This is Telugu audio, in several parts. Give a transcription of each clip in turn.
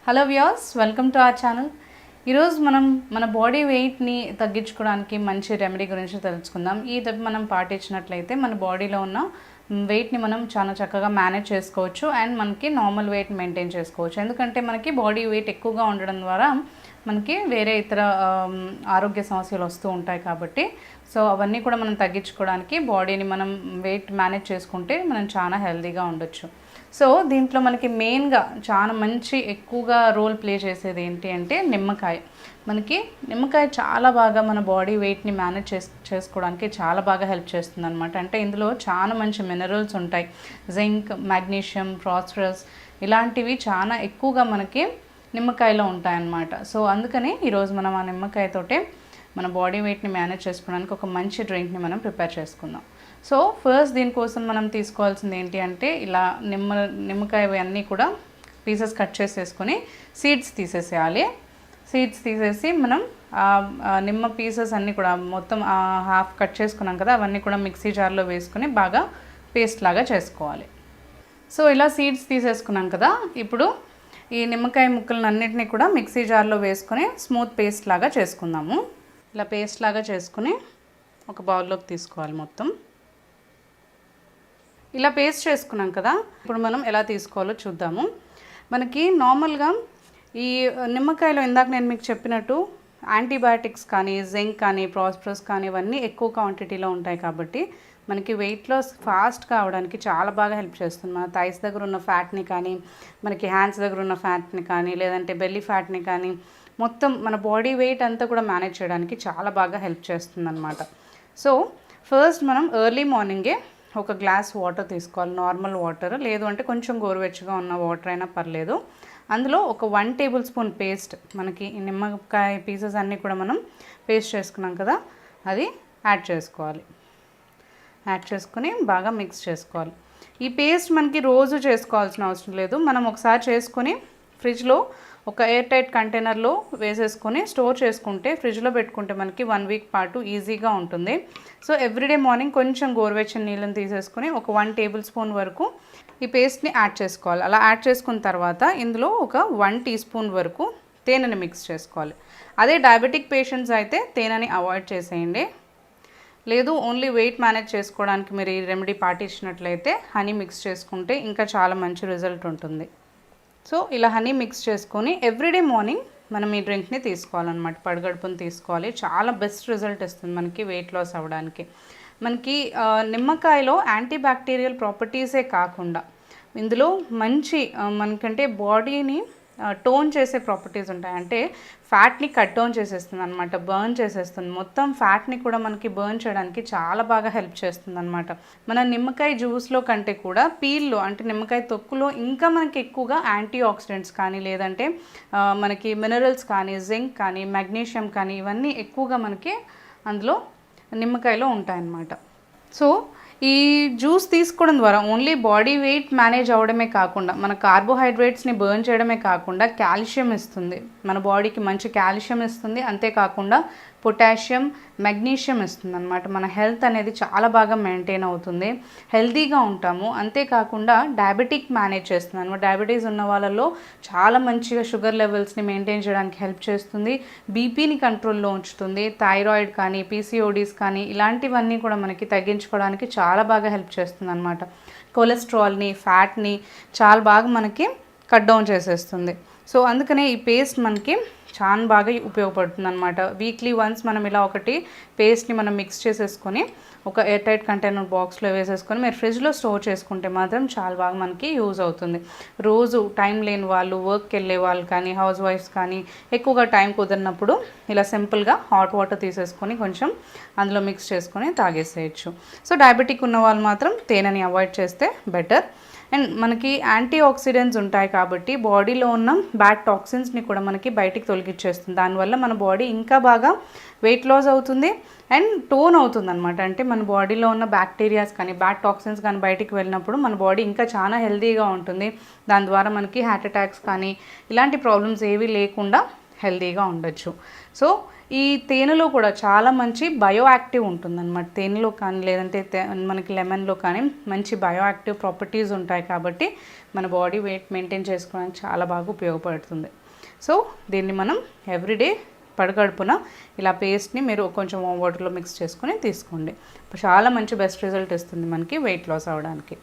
Hello viewers, welcome to our channel. ఈరోజు మనం మన బాడీ వెయిట్ని తగ్గించుకోవడానికి మంచి రెమెడీ గురించి తెలుసుకుందాం. ఈ మనం పాటించినట్లయితే మన బాడీలో ఉన్న వెయిట్ని మనం చాలా చక్కగా మేనేజ్ చేసుకోవచ్చు అండ్ మనకి నార్మల్ వెయిట్ మెయింటైన్ చేసుకోవచ్చు. ఎందుకంటే మనకి బాడీ వెయిట్ ఎక్కువగా ఉండడం ద్వారా మనకి వేరే ఇతర ఆరోగ్య సమస్యలు వస్తూ ఉంటాయి కాబట్టి సో అవన్నీ కూడా మనం తగ్గించుకోవడానికి బాడీని మనం వెయిట్ మేనేజ్ చేసుకుంటే మనం చాలా హెల్తీగా ఉండొచ్చు. సో దీంట్లో మనకి మెయిన్గా చాలా మంచి ఎక్కువగా రోల్ ప్లే చేసేది ఏంటి అంటే నిమ్మకాయ. మనకి నిమ్మకాయ చాలా బాగా మన బాడీ వెయిట్ని మేనేజ్ చేసుకోవడానికి చాలా బాగా హెల్ప్ చేస్తుంది అనమాట. అంటే ఇందులో చాలా మంచి మినరల్స్ ఉంటాయి. జింక్, మాగ్నీషియం, ఫాస్ఫరస్ ఇలాంటివి చాలా ఎక్కువగా మనకి నిమ్మకాయలో ఉంటాయన్నమాట. సో అందుకని ఈరోజు మనం ఆ నిమ్మకాయతోటే మన బాడీ వెయిట్ని మేనేజ్ చేసుకోవడానికి ఒక మంచి డ్రింక్ని మనం ప్రిపేర్ చేసుకుందాం. సో ఫస్ట్ దీనికోసం మనం తీసుకోవాల్సింది ఏంటి అంటే ఇలా నిమ్మకాయ అన్నీ కూడా పీసెస్ కట్ చేసేసుకొని సీడ్స్ తీసేసేయాలి. సీడ్స్ తీసేసి మనం నిమ్మ పీసెస్ అన్నీ కూడా మొత్తం హాఫ్ కట్ చేసుకున్నాం కదా, అవన్నీ కూడా మిక్సీ జార్లో వేసుకొని బాగా పేస్ట్ లాగా చేసుకోవాలి. సో ఇలా సీడ్స్ తీసేసుకున్నాం కదా, ఇప్పుడు ఈ నిమ్మకాయ ముక్కలను అన్నిటినీ కూడా మిక్సీ జార్లో వేసుకొని స్మూత్ పేస్ట్ లాగా చేసుకుందాము. ఇలా పేస్ట్ లాగా చేసుకుని ఒక బౌల్లోకి తీసుకోవాలి మొత్తం. ఇలా పేస్ట్ చేసుకున్నాం కదా, ఇప్పుడు మనం ఎలా తీసుకోవాలో చూద్దాము. మనకి నార్మల్గా ఈ నిమ్మకాయలో ఇందాక నేను మీకు చెప్పినట్టు యాంటీబయాటిక్స్ కానీ జింక్ కానీ ఫాస్ఫరస్ కానీ ఇవన్నీ ఎక్కువ క్వాంటిటీలో ఉంటాయి కాబట్టి మనకి వెయిట్ లాస్ ఫాస్ట్గా అవడానికి చాలా బాగా హెల్ప్ చేస్తుంది. మన థైస్ దగ్గర ఉన్న ఫ్యాట్ని కానీ, మనకి హ్యాండ్స్ దగ్గర ఉన్న ఫ్యాట్ని కానీ, లేదంటే బెల్లీ ఫ్యాట్ని కానీ మొత్తం మన బాడీ వెయిట్ అంతా కూడా మేనేజ్ చేయడానికి చాలా బాగా హెల్ప్ చేస్తుంది అనమాట. సో ఫస్ట్ మనం ఎర్లీ మార్నింగే ఒక గ్లాస్ వాటర్ తీసుకోవాలి, నార్మల్ వాటర్, లేదు అంటే కొంచెం గోరువెచ్చగా ఉన్న వాటర్ అయినా పర్లేదు. అందులో ఒక 1 టేబుల్ స్పూన్ పేస్ట్, మనకి నిమ్మకాయ పీసెస్ అన్నీ కూడా మనం పేస్ట్ చేసుకున్నాం కదా, అది యాడ్ చేసుకోవాలి. యాడ్ చేసుకుని బాగా మిక్స్ చేసుకోవాలి. ఈ పేస్ట్ మనకి రోజు చేసుకోవాల్సిన అవసరం లేదు. మనం ఒకసారి చేసుకొని ఫ్రిడ్జ్లో ఒక ఎయిర్ టైట్ కంటైనర్లో వేసేసుకొని స్టోర్ చేసుకుంటే, ఫ్రిడ్జ్లో పెట్టుకుంటే మనకి 1 వీక్ పాటు ఈజీగా ఉంటుంది. సో ఎవ్రీడే మార్నింగ్ కొంచెం గోరువెచ్చని నీళ్ళని తీసేసుకొని ఒక 1 టేబుల్ స్పూన్ వరకు ఈ పేస్ట్ని యాడ్ చేసుకోవాలి. అలా యాడ్ చేసుకున్న తర్వాత ఇందులో ఒక 1 టీ స్పూన్ వరకు తేనెని మిక్స్ చేసుకోవాలి. అదే డయాబెటిక్ పేషెంట్స్ అయితే తేనెని అవాయిడ్ చేసేయండి. లేదు ఓన్లీ వెయిట్ మేనేజ్ చేసుకోవడానికి మీరు ఈ రెమెడీ పాటించినట్లయితే హనీ మిక్స్ చేసుకుంటే ఇంకా చాలా మంచి రిజల్ట్ ఉంటుంది. సో ఇలా హనీ మిక్స్ చేసుకొని ఎవ్రీడే మార్నింగ్ మనం ఈ డ్రింక్ని తీసుకోవాలన్నమాట. పడిగడుపుని తీసుకోవాలి. చాలా బెస్ట్ రిజల్ట్ ఇస్తుంది మనకి వెయిట్ లాస్ అవ్వడానికి. మనకి నిమ్మకాయలో యాంటీ బ్యాక్టీరియల్ ప్రాపర్టీసే కాకుండా ఇందులో మంచి మనకంటే బాడీని టోన్ చేసే ప్రాపర్టీస్ ఉంటాయి. అంటే ఫ్యాట్ని కట్ డౌన్ చేసేస్తుంది అనమాట, బర్న్ చేసేస్తుంది. మొత్తం ఫ్యాట్ని కూడా మనకి బర్న్ చేయడానికి చాలా బాగా హెల్ప్ చేస్తుంది అనమాట. మన నిమ్మకాయ జ్యూస్లో కంటే కూడా పీల్లో అంటే నిమ్మకాయ తొక్కులో ఇంకా మనకి ఎక్కువగా యాంటీ ఆక్సిడెంట్స్ కానీ, లేదంటే మనకి మినరల్స్ కానీ, జింక్ కానీ, మెగ్నీషియం కానీ ఇవన్నీ ఎక్కువగా మనకి అందులో నిమ్మకాయలో ఉంటాయన్నమాట. సో ఈ జ్యూస్ తీసుకోవడం ద్వారా ఓన్లీ బాడీ వెయిట్ మేనేజ్ అవ్వడమే కాకుండా మన కార్బోహైడ్రేట్స్ని బర్న్ చేయడమే కాకుండా కాల్షియం ఇస్తుంది, మన బాడీకి మంచి కాల్షియం ఇస్తుంది. అంతేకాకుండా పొటాషియం, మెగ్నీషియం ఇస్తుంది అనమాట. మన హెల్త్ అనేది చాలా బాగా మెయింటైన్ అవుతుంది, హెల్తీగా ఉంటాము. అంతేకాకుండా డయాబెటిక్ మేనేజ్ చేస్తుంది అనమాట. డయాబెటీస్ ఉన్న వాళ్ళలో చాలా మంచిగా షుగర్ లెవెల్స్ని మెయింటైన్ చేయడానికి హెల్ప్ చేస్తుంది, బీపీని కంట్రోల్లో ఉంచుతుంది. థైరాయిడ్ కానీ, పీసీఓడీస్ కానీ ఇలాంటివన్నీ కూడా మనకి తగ్గించుకోవడానికి చాలా బాగా హెల్ప్ చేస్తుంది అనమాట. కొలెస్ట్రాల్ని, ఫ్యాట్ని చాలా బాగా మనకి కట్ డౌన్ చేసేస్తుంది. సో అందుకనే ఈ పేస్ట్ మనకి చాలా బాగా ఉపయోగపడుతుంది అనమాట. వీక్లీ వన్స్ మనం ఇలా ఒకటి పేస్ట్ని మనం మిక్స్ చేసేసుకొని ఒక ఎయిర్ టైట్ కంటైనర్ బాక్స్లో వేసేసుకొని మీరు ఫ్రిడ్జ్లో స్టోర్ చేసుకుంటే మాత్రం చాలా బాగా మనకి యూజ్ అవుతుంది. రోజు టైం లేని వాళ్ళు, వర్క్కి వెళ్ళే వాళ్ళు కానీ, హౌస్ వైఫ్స్ కానీ ఎక్కువగా టైం కుదిరినప్పుడు ఇలా సింపుల్గా హాట్ వాటర్ తీసేసుకొని కొంచెం అందులో మిక్స్ చేసుకొని తాగేసేయచ్చు. సో డయాబెటిక్ ఉన్న వాళ్ళు మాత్రం తేనెని అవాయిడ్ చేస్తే బెటర్. అండ్ మనకి యాంటీ ఆక్సిడెంట్స్ ఉంటాయి కాబట్టి బాడీలో ఉన్న బ్యాడ్ టాక్సిన్స్ని కూడా మనకి బయటికి తొలగించేస్తుంది. దానివల్ల మన బాడీ ఇంకా బాగా వెయిట్ లాస్ అవుతుంది అండ్ టోన్ అవుతుంది అనమాట. అంటే మన బాడీలో ఉన్న బ్యాక్టీరియాస్ కానీ, బ్యాడ్ టాక్సిన్స్ కానీ బయటికి వెళ్ళినప్పుడు మన బాడీ ఇంకా చాలా హెల్తీగా ఉంటుంది. దాని ద్వారా మనకి హార్ట్ అటాక్స్ కానీ ఇలాంటి ప్రాబ్లమ్స్ ఏవి లేకుండా హెల్తీగా ఉండొచ్చు. సో ఈ తేనెలో కూడా చాలా మంచి బయో యాక్టివ్ ఉంటుందన్నమాట. తేనెలో కానీ లేదంటే మనకి లెమన్లో కానీ మంచి బయో యాక్టివ్ ప్రాపర్టీస్ ఉంటాయి కాబట్టి మన బాడీ వెయిట్ మెయింటైన్ చేసుకోవడానికి చాలా బాగా ఉపయోగపడుతుంది. సో దీన్ని మనం ఎవ్రీడే పడగడుపున ఇలా పేస్ట్ని మీరు కొంచెం వాటర్లో మిక్స్ చేసుకొని తీసుకోండి. చాలా మంచి బెస్ట్ రిజల్ట్ ఇస్తుంది మనకి వెయిట్ లాస్ అవ్వడానికి.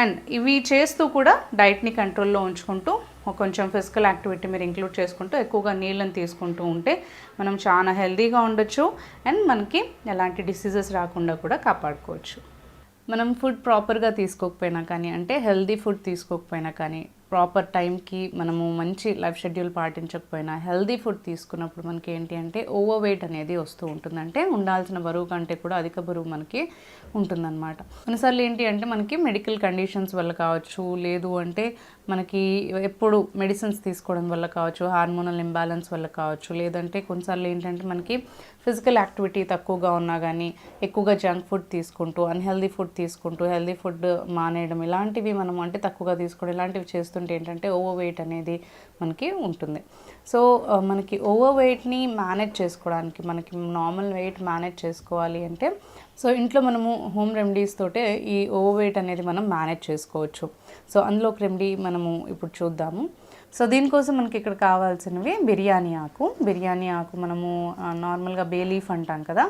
అండ్ ఇవి చేస్తూ కూడా డైట్ని కంట్రోల్లో ఉంచుకుంటూ కొంచెం ఫిజికల్ యాక్టివిటీ మీరు ఇంక్లూడ్ చేసుకుంటూ ఎక్కువగా నీళ్ళని తీసుకుంటూ ఉంటే మనం చాలా హెల్తీగా ఉండొచ్చు అండ్ మనకి ఎలాంటి డిసీజెస్ రాకుండా కూడా కాపాడుకోవచ్చు. మనం ఫుడ్ ప్రాపర్గా తీసుకోకపోయినా కానీ, అంటే హెల్తీ ఫుడ్ తీసుకోకపోయినా కానీ, ప్రాపర్ టైంకి మనము మంచి లైఫ్ షెడ్యూల్ పాటించకపోయినా హెల్తీ ఫుడ్ తీసుకున్నప్పుడు మనకి ఏంటి అంటే ఓవర్ వెయిట్ అనేది వస్తూ ఉంటుంది. అంటే ఉండాల్సిన బరువు కంటే కూడా అధిక బరువు మనకి ఉంటుందన్నమాట. కొన్నిసార్లు ఏంటి అంటే మనకి మెడికల్ కండిషన్స్ వల్ల కావచ్చు, లేదు అంటే మనకి ఎప్పుడు మెడిసిన్స్ తీసుకోవడం వల్ల కావచ్చు, హార్మోనల్ ఇంబ్యాలెన్స్ వల్ల కావచ్చు, లేదంటే కొన్నిసార్లు ఏంటంటే మనకి ఫిజికల్ యాక్టివిటీ తక్కువగా ఉన్నా కానీ ఎక్కువగా జంక్ ఫుడ్ తీసుకుంటూ, అన్హెల్దీ ఫుడ్ తీసుకుంటూ, హెల్దీ ఫుడ్ మానేయడం, ఇలాంటివి మనం అంటే తక్కువగా తీసుకోవడం, ఇలాంటివి చేస్తుంటే ఏంటంటే ఓవర్ వెయిట్ అనేది మనకి ఉంటుంది. సో మనకి ఓవర్ వెయిట్ని మేనేజ్ చేసుకోవడానికి, మనకి నార్మల్ వెయిట్ మేనేజ్ చేసుకోవాలి అంటే సో ఇంట్లో మనము హోమ్ రెమెడీస్ తోటే ఈ ఓవర్ వెయిట్ అనేది మనం మేనేజ్ చేసుకోవచ్చు. సో అందులో ఒక రెమెడీ మనము ఇప్పుడు చూద్దాము. సో దీనికోసం మనకి ఇక్కడ కావాల్సినవి బిర్యానీ ఆకు. బిర్యానీ ఆకు మనము నార్మల్గా బే లీఫ్ అంటాం కదా,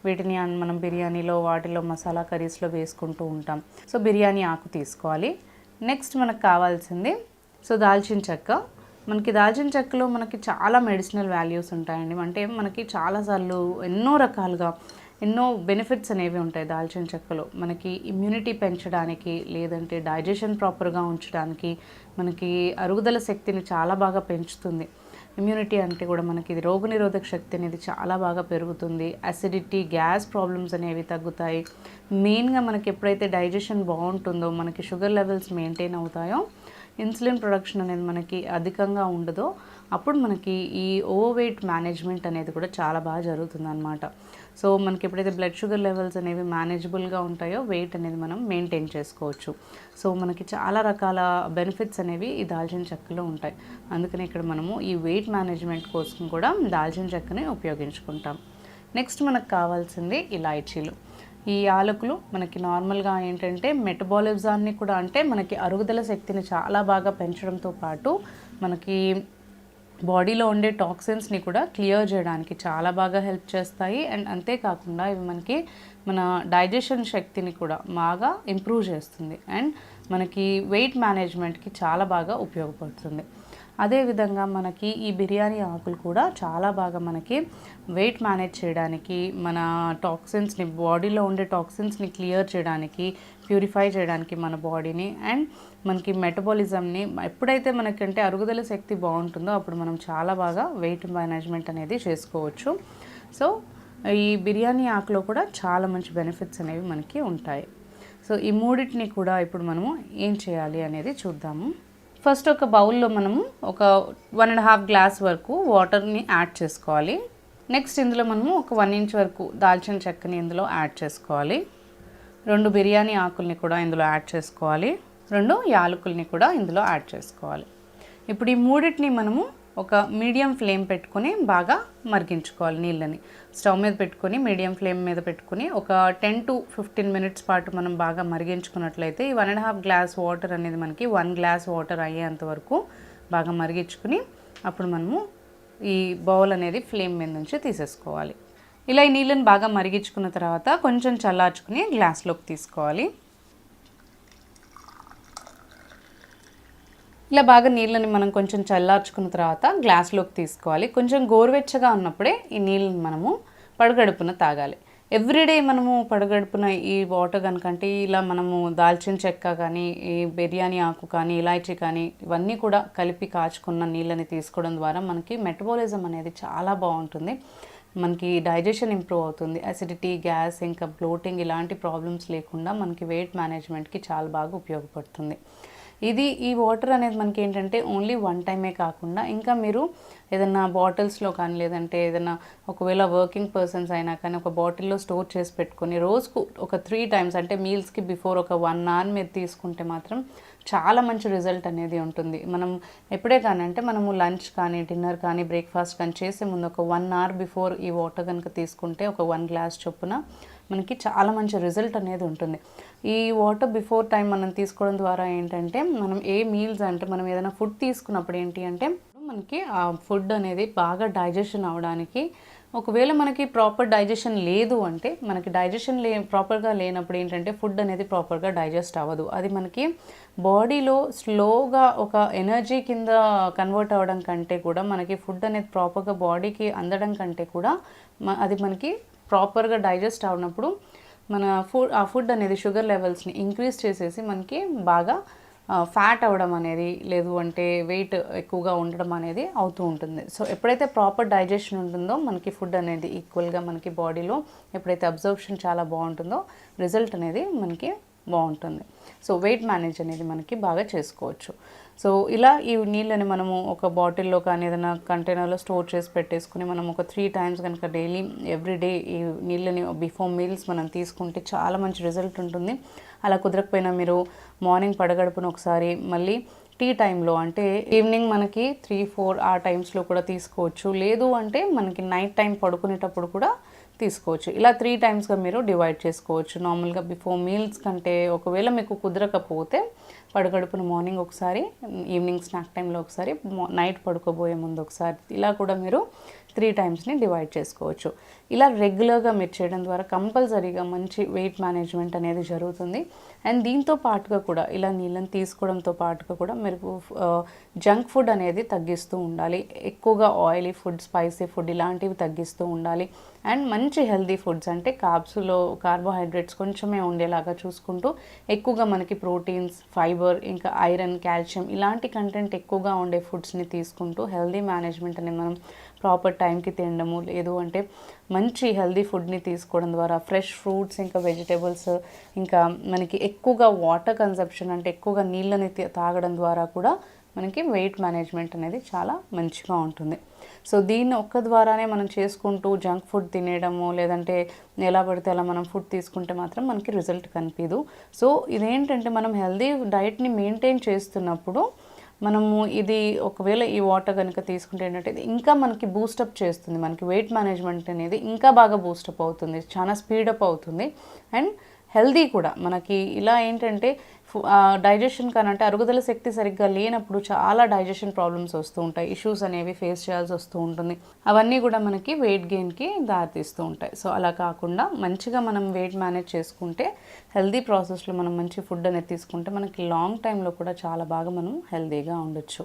వీటిని మనం బిర్యానీలో వాటిలో మసాలా కర్రీస్లో వేసుకుంటూ ఉంటాం. సో బిర్యానీ ఆకు తీసుకోవాలి. నెక్స్ట్ మనకు కావాల్సింది సో దాల్చిన చెక్క. మనకి దాల్చిన చెక్కలో మనకి చాలా మెడిసినల్ వాల్యూస్ ఉంటాయండి. అంటే మనకి చాలాసార్లు ఎన్నో రకాలుగా ఎన్నో బెనిఫిట్స్ అనేవి ఉంటాయి దాల్చిన చెక్కలో. మనకి ఇమ్యూనిటీ పెంచడానికి, లేదంటే డైజెషన్ ప్రాపర్గా ఉంచడానికి, మనకి అరుగుదల శక్తిని చాలా బాగా పెంచుతుంది. ఇమ్యూనిటీ అంటే కూడా మనకి ఇది రోగనిరోధక శక్తి అనేది చాలా బాగా పెరుగుతుంది. అసిడిటీ, గ్యాస్ ప్రాబ్లమ్స్ అనేవి తగ్గుతాయి. మెయిన్గా మనకి ఎప్పుడైతే డైజెషన్ బాగుంటుందో, మనకి షుగర్ లెవెల్స్ మెయింటైన్ అవుతాయో, ఇన్సులిన్ ప్రొడక్షన్ అనేది మనకి అధికంగా ఉండదో, అప్పుడు మనకి ఈ ఓవర్ వెయిట్ మేనేజ్మెంట్ అనేది కూడా చాలా బాగా జరుగుతుంది అన్నమాట. సో మనకి ఎప్పుడైతే బ్లడ్ షుగర్ లెవెల్స్ అనేవి మేనేజబుల్గా ఉంటాయో వెయిట్ అనేది మనం మెయింటైన్ చేసుకోవచ్చు. సో మనకి చాలా రకాల బెనిఫిట్స్ అనేవి ఈ దాల్చిన చెక్కలో ఉంటాయి. అందుకని ఇక్కడ మనము ఈ వెయిట్ మేనేజ్మెంట్ కోసం కూడా దాల్చిన చెక్కని ఉపయోగించుకుంటాం. నెక్స్ట్ మనకు కావాల్సింది ఇలాచీలు. ఈ యాలకులు మనకి నార్మల్గా ఏంటంటే మెటబాలిజాన్ని కూడా, అంటే మనకి అరుగుదల శక్తిని చాలా బాగా పెంచడంతో పాటు మనకి బాడీలో ఉండే టాక్సిన్స్ని కూడా క్లియర్ చేయడానికి చాలా బాగా హెల్ప్ చేస్తాయి. అండ్ అంతేకాకుండా ఇవి మనకి మన డైజెషన్ శక్తిని కూడా బాగా ఇంప్రూవ్ చేస్తుంది. అండ్ మనకి వెయిట్ మేనేజ్మెంట్కి చాలా బాగా ఉపయోగపడుతుంది. అదేవిధంగా మనకి ఈ బిర్యానీ ఆకులు కూడా చాలా బాగా మనకి వెయిట్ మేనేజ్ చేయడానికి, మన టాక్సిన్స్ని, బాడీలో ఉండే టాక్సిన్స్ని క్లియర్ చేయడానికి, ప్యూరిఫై చేయడానికి మన బాడీని, అండ్ మనకి మెటబాలిజంని, ఎప్పుడైతే మనకంటే అరుగుదల శక్తి బాగుంటుందో అప్పుడు మనం చాలా బాగా వెయిట్ మేనేజ్మెంట్ అనేది చేసుకోవచ్చు. సో ఈ బిర్యానీ ఆకులో కూడా చాలా మంచి బెనిఫిట్స్ అనేవి మనకి ఉంటాయి. సో ఈ మూడింటిని కూడా ఇప్పుడు మనము ఏం చేయాలి అనేది చూద్దాము. ఫస్ట్ ఒక బౌల్లో మనము ఒక 1.5 గ్లాస్ వరకు వాటర్ని యాడ్ చేసుకోవాలి. నెక్స్ట్ ఇందులో మనము ఒక 1 ఇంచ్ వరకు దాల్చిన చెక్కని ఇందులో యాడ్ చేసుకోవాలి. 2 బిర్యానీ ఆకుల్ని కూడా ఇందులో యాడ్ చేసుకోవాలి. 2 యాలకుల్ని కూడా ఇందులో యాడ్ చేసుకోవాలి. ఇప్పుడు ఈ మూడింటిని మనము ఒక మీడియం ఫ్లేమ్ పెట్టుకొని బాగా మరిగించుకోవాలి. నీళ్ళని స్టవ్ మీద పెట్టుకొని మీడియం ఫ్లేమ్ మీద పెట్టుకొని ఒక 10 to 15 మినిట్స్ పాటు మనం బాగా మరిగించుకున్నట్లయితే ఈ 1.5 గ్లాస్ వాటర్ అనేది మనకి 1 గ్లాస్ వాటర్ అయ్యేంత వరకు బాగా మరిగించుకుని అప్పుడు మనము ఈ బౌల్ అనేది ఫ్లేమ్ మీద నుంచి తీసేసుకోవాలి. ఇలా ఈ నీళ్ళని బాగా మరిగించుకున్న తర్వాత కొంచెం చల్లార్చుకుని గ్లాస్లోకి తీసుకోవాలి. ఇలా బాగా నీళ్ళని మనం కొంచెం చల్లార్చుకున్న తర్వాత గ్లాస్లోకి తీసుకోవాలి. కొంచెం గోరువెచ్చగా ఉన్నప్పుడే ఈ నీళ్ళని మనము పడగడుపున తాగాలి. ఎవ్రీడే మనము పడగడుపున ఈ వాటర్ కనుకంటే ఇలా మనము దాల్చిన చెక్క కానీ, ఈ బిర్యానీ ఆకు కానీ, ఇలాచీ కానీ ఇవన్నీ కూడా కలిపి కాచుకున్న నీళ్ళని తీసుకోవడం ద్వారా మనకి మెటబాలిజం అనేది చాలా బాగుంటుంది. మనకి డైజెషన్ ఇంప్రూవ్ అవుతుంది. అసిడిటీ, గ్యాస్, ఇంకా బ్లోటింగ్ ఇలాంటి ప్రాబ్లమ్స్ లేకుండా మనకి వెయిట్ మేనేజ్మెంట్కి చాలా బాగా ఉపయోగపడుతుంది. ఈ వాటర్ అనేది మనకి ఏంటంటే ఓన్లీ వన్ టైమే కాకుండా ఇంకా మీరు ఏదైనా బాటిల్స్లో కానీ లేదంటే ఏదైనా ఒకవేళ వర్కింగ్ పర్సన్స్ అయినా కానీ ఒక బాటిల్లో స్టోర్ చేసి పెట్టుకొని రోజుకు ఒక 3 టైమ్స్ అంటే మీల్స్కి బిఫోర్ ఒక 1 అవర్ మీరు తీసుకుంటే మాత్రం చాలా మంచి రిజల్ట్ అనేది ఉంటుంది. మనం ఎప్పుడే కానీ అంటే మనము లంచ్ కానీ డిన్నర్ కానీ బ్రేక్ఫాస్ట్ కానీ చేసే ముందు ఒక 1 అవర్ బిఫోర్ ఈ వాటర్ కనుక తీసుకుంటే ఒక 1 గ్లాస్ చొప్పున మనకి చాలా మంచి రిజల్ట్ అనేది ఉంటుంది. ఈ వాటర్ బిఫోర్ టైం మనం తీసుకోవడం ద్వారా ఏంటంటే మనం ఏ మీల్స్ అంటే మనం ఏదైనా ఫుడ్ తీసుకున్నప్పుడు ఏంటి అంటే మనకి ఆ ఫుడ్ అనేది బాగా డైజెషన్ అవ్వడానికి, ఒకవేళ మనకి ప్రాపర్ డైజెషన్ లేదు అంటే మనకి డైజెషన్ ప్రాపర్గా లేనప్పుడు ఏంటంటే ఫుడ్ అనేది ప్రాపర్గా డైజెస్ట్ అవ్వదు. అది మనకి బాడీలో స్లోగా ఒక ఎనర్జీ కింద కన్వర్ట్ అవ్వడం కంటే కూడా మనకి ఫుడ్ అనేది ప్రాపర్గా బాడీకి అందడం కంటే కూడా అది మనకి ప్రాపర్గా డైజెస్ట్ అవునప్పుడు ఆ ఫుడ్ అనేది షుగర్ లెవెల్స్ని ఇంక్రీజ్ చేసేసి మనకి బాగా ఫ్యాట్ అవ్వడం అనేది లేదు అంటే వెయిట్ ఎక్కువగా ఉండడం అనేది అవుతూ ఉంటుంది. సో ఎప్పుడైతే ప్రాపర్ డైజెషన్ ఉంటుందో మనకి ఫుడ్ అనేది ఈక్వల్గా మనకి బాడీలో ఎప్పుడైతే అబ్జర్ప్షన్ చాలా బాగుంటుందో రిజల్ట్ అనేది మనకి బాగుంటుంది. సో వెయిట్ మేనేజ్ అనేది మనకి బాగా చేసుకోవచ్చు. సో ఇలా ఈ నీళ్ళని మనము ఒక బాటిల్లో కానీ ఏదైనా కంటైనర్లో స్టోర్ చేసి పెట్టేసుకుని మనం ఒక 3 టైమ్స్ కనుక డైలీ ఎవ్రీడే ఈ నీళ్ళని బిఫోర్ మీల్స్ మనం తీసుకుంటే చాలా మంచి రిజల్ట్ ఉంటుంది. అలా కుదరకపోయినా మీరు మార్నింగ్ పడగడుపున ఒకసారి, మళ్ళీ టీ టైంలో అంటే ఈవినింగ్ మనకి 3-4 ఆ టైమ్స్లో కూడా తీసుకోవచ్చు. లేదు అంటే మనకి నైట్ టైం పడుకునేటప్పుడు కూడా తీసుకోవచ్చు. ఇలా 3 టైమ్స్గా మీరు డివైడ్ చేసుకోవచ్చు. నార్మల్గా బిఫోర్ మీల్స్ కంటే ఒకవేళ మీకు కుదరకపోతే పడగడుపున మార్నింగ్ ఒకసారి, ఈవినింగ్ స్నాక్ టైంలో ఒకసారి, నైట్ పడుకోబోయే ముందు ఒకసారి, ఇలా కూడా మీరు 3 టైమ్స్ని డివైడ్ చేసుకోవచ్చు. ఇలా రెగ్యులర్గా మీరు చేయడం ద్వారా కంపల్సరీగా మంచి వెయిట్ మేనేజ్మెంట్ అనేది జరుగుతుంది. అండ్ దీంతో పాటుగా కూడా ఇలా నీళ్ళని తీసుకోవడంతో పాటుగా కూడా మీరు జంక్ ఫుడ్ అనేది తగ్గిస్తూ ఉండాలి. ఎక్కువగా ఆయిలీ ఫుడ్, స్పైసీ ఫుడ్ ఇలాంటివి తగ్గిస్తూ ఉండాలి. అండ్ మంచి హెల్దీ ఫుడ్స్ అంటే కార్బ్స్లో కార్బోహైడ్రేట్స్ కొంచెమే ఉండేలాగా చూసుకుంటూ ఎక్కువగా మనకి ప్రోటీన్స్, ఫైబర్, ఇంకా ఐరన్, కాల్షియం ఇలాంటి కంటెంట్ ఎక్కువగా ఉండే ఫుడ్స్ని తీసుకుంటూ హెల్దీ మేనేజ్మెంట్ అనేది మనం ప్రాపర్ టైంకి తినడము, లేదు అంటే మంచి హెల్దీ ఫుడ్ని తీసుకోవడం ద్వారా ఫ్రెష్ ఫ్రూట్స్ ఇంకా వెజిటేబుల్స్, ఇంకా మనకి ఎక్కువగా వాటర్ కన్సంప్షన్ అంటే ఎక్కువగా నీళ్ళని తాగడం ద్వారా కూడా మనకి వెయిట్ మేనేజ్మెంట్ అనేది చాలా మంచిగా ఉంటుంది. సో దీన్ని ఒక్క ద్వారానే మనం చేసుకుంటూ జంక్ ఫుడ్ తినేయడము, లేదంటే ఎలా పడితే అలా మనం ఫుడ్ తీసుకుంటే మాత్రం మనకి రిజల్ట్ కనిపించదు. సో ఇదేంటంటే మనం హెల్దీ డైట్ని మెయింటైన్ చేస్తున్నప్పుడు మనము ఇది ఒకవేళ ఈ వాటర్ కనుక తీసుకుంటే ఏంటంటే ఇది ఇంకా మనకి బూస్టప్ చేస్తుంది. మనకి వెయిట్ మేనేజ్మెంట్ అనేది ఇంకా బాగా బూస్టప్ అవుతుంది, చాలా స్పీడప్ అవుతుంది. అండ్ హెల్దీ కూడా మనకి ఇలా ఏంటంటే డైజెషన్ కానంటే అరుగుదల శక్తి సరిగ్గా లేనప్పుడు చాలా డైజెషన్ ప్రాబ్లమ్స్ వస్తూ ఉంటాయి, ఇష్యూస్ అనేవి ఫేస్ చేయాల్సి వస్తూ ఉంటుంది. అవన్నీ కూడా మనకి వెయిట్ గెయిన్కి దారితీస్తూ ఉంటాయి. సో అలా కాకుండా మంచిగా మనం వెయిట్ మేనేజ్ చేసుకుంటే, హెల్దీ ప్రాసెస్లో మనం మంచి ఫుడ్ అనేది తీసుకుంటే మనకి లాంగ్ టైంలో కూడా చాలా బాగా మనం హెల్దీగా ఉండొచ్చు.